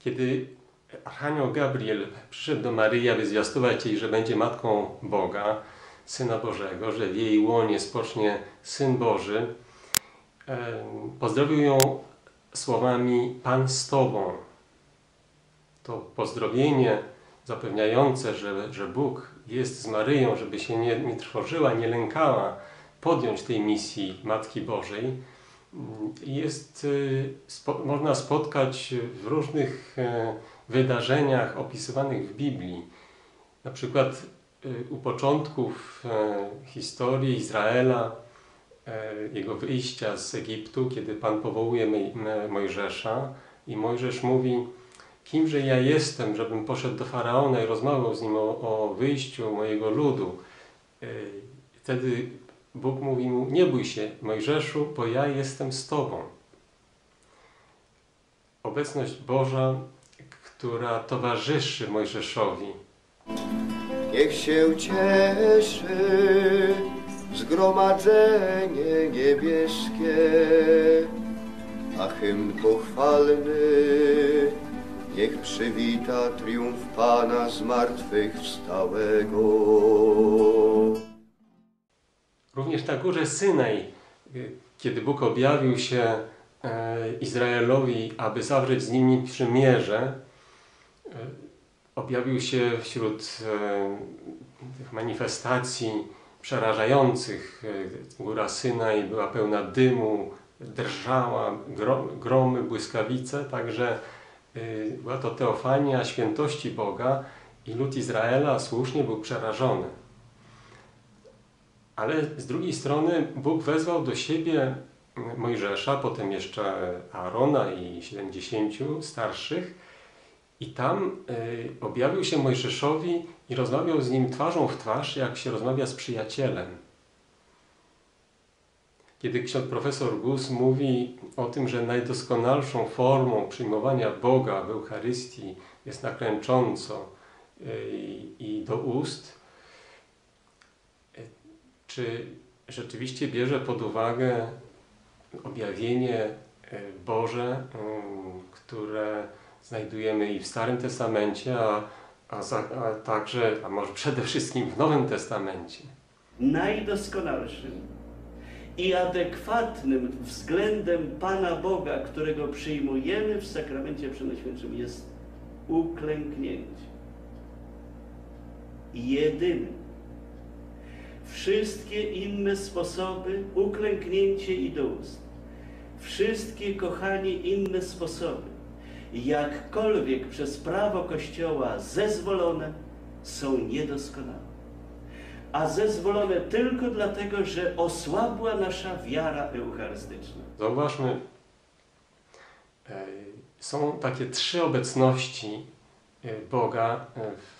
Kiedy Archanioł Gabriel przyszedł do Maryi, aby zwiastować jej, że będzie Matką Boga, Syna Bożego, że w jej łonie spocznie Syn Boży, pozdrowił ją słowami: Pan z Tobą. To pozdrowienie zapewniające, że Bóg jest z Maryją, żeby się nie trwożyła, nie lękała podjąć tej misji Matki Bożej, można spotkać w różnych wydarzeniach opisywanych w Biblii. Na przykład u początków historii Izraela, jego wyjścia z Egiptu, kiedy Pan powołuje Mojżesza i Mojżesz mówi: kimże ja jestem, żebym poszedł do Faraona i rozmawiał z nim o wyjściu mojego ludu. Wtedy Bóg mówi mu: nie bój się, Mojżeszu, bo ja jestem z Tobą. Obecność Boża, która towarzyszy Mojżeszowi. Niech się cieszy zgromadzenie niebieskie, a hymn pochwalny niech przywita triumf Pana zmartwychwstałego. Również na górze Synaj, kiedy Bóg objawił się Izraelowi, aby zawrzeć z nimi przymierze, objawił się wśród tych manifestacji przerażających. Góra Synaj była pełna dymu, drżała, gromy, błyskawice, także była to teofania świętości Boga i lud Izraela słusznie był przerażony. Ale z drugiej strony Bóg wezwał do siebie Mojżesza, potem jeszcze Aarona i 70 starszych, i tam objawił się Mojżeszowi i rozmawiał z nim twarzą w twarz, jak się rozmawia z przyjacielem. Kiedy ksiądz profesor Gus mówi o tym, że najdoskonalszą formą przyjmowania Boga w Eucharystii jest naklęcząco i do ust, czy rzeczywiście bierze pod uwagę objawienie Boże, które znajdujemy i w Starym Testamencie, a także, a może przede wszystkim w Nowym Testamencie? Najdoskonalszym i adekwatnym względem Pana Boga, którego przyjmujemy w sakramencie przenajświętszym, jest uklęknięcie. Jedynym. Wszystkie inne sposoby, uklęknięcie i do ust, wszystkie, kochani, inne sposoby, jakkolwiek przez prawo Kościoła zezwolone, są niedoskonałe. A zezwolone tylko dlatego, że osłabła nasza wiara eucharystyczna. Zauważmy, są takie trzy obecności Boga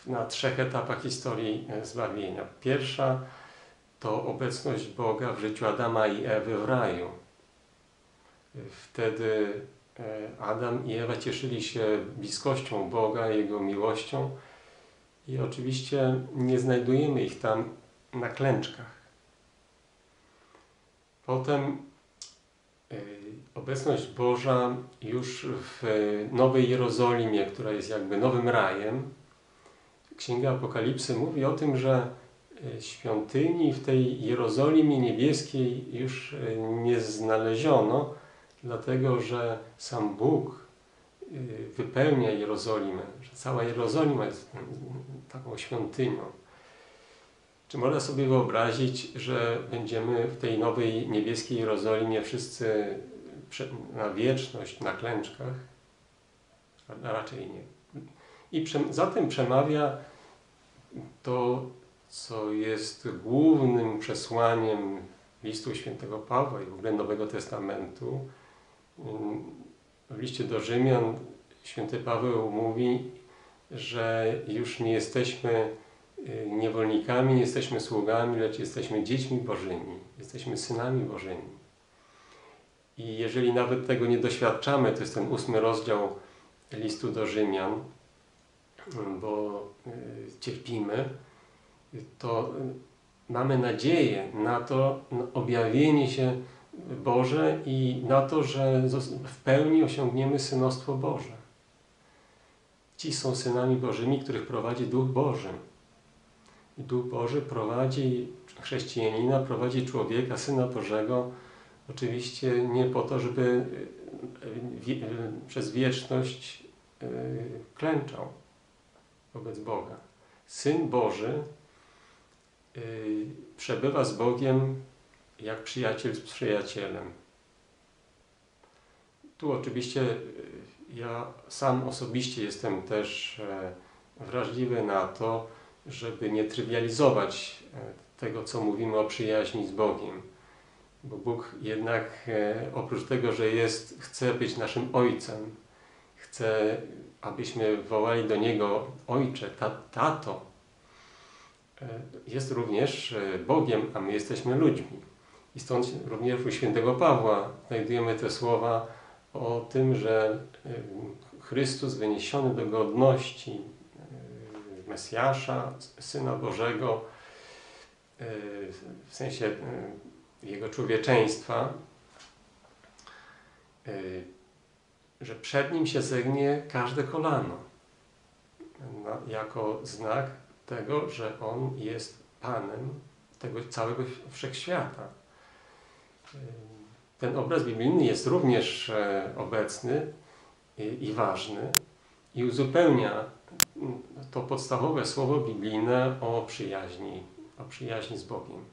na trzech etapach historii zbawienia. Pierwsza to obecność Boga w życiu Adama i Ewy w raju. Wtedy Adam i Ewa cieszyli się bliskością Boga, Jego miłością i oczywiście nie znajdujemy ich tam na klęczkach. Potem obecność Boża już w Nowej Jerozolimie, która jest jakby nowym rajem. Księga Apokalipsy mówi o tym, że świątyni w tej Jerozolimie niebieskiej już nie znaleziono, dlatego że sam Bóg wypełnia Jerozolimę, że cała Jerozolima jest taką świątynią. Czy można sobie wyobrazić, że będziemy w tej nowej niebieskiej Jerozolimie wszyscy na wieczność na klęczkach? A raczej nie. I za tym przemawia to, co jest głównym przesłaniem listu świętego Pawła i w ogóle Nowego Testamentu. W liście do Rzymian święty Paweł mówi, że już nie jesteśmy niewolnikami, nie jesteśmy sługami, lecz jesteśmy dziećmi Bożymi, jesteśmy synami Bożymi. I jeżeli nawet tego nie doświadczamy, to jest ten 8 rozdział listu do Rzymian, bo cierpimy, to mamy nadzieję na to objawienie się Boże i na to, że w pełni osiągniemy synostwo Boże. ci są synami Bożymi, których prowadzi Duch Boży. I Duch Boży prowadzi chrześcijanina, prowadzi człowieka, Syna Bożego, oczywiście nie po to, żeby przez wieczność klęczał wobec Boga. Syn Boży przebywa z Bogiem jak przyjaciel z przyjacielem. Tu oczywiście ja sam osobiście jestem też wrażliwy na to, żeby nie trywializować tego, co mówimy o przyjaźni z Bogiem. Bo Bóg jednak oprócz tego, że chce być naszym Ojcem, chce, abyśmy wołali do Niego Ojcze, Tato, jest również Bogiem, a my jesteśmy ludźmi. I stąd również u świętego Pawła znajdujemy te słowa o tym, że Chrystus wyniesiony do godności Mesjasza, Syna Bożego, w sensie Jego człowieczeństwa, że przed Nim się zegnie każde kolano jako znak tego, że On jest Panem tego całego wszechświata. Ten obraz biblijny jest również obecny i ważny i uzupełnia to podstawowe słowo biblijne o przyjaźni z Bogiem.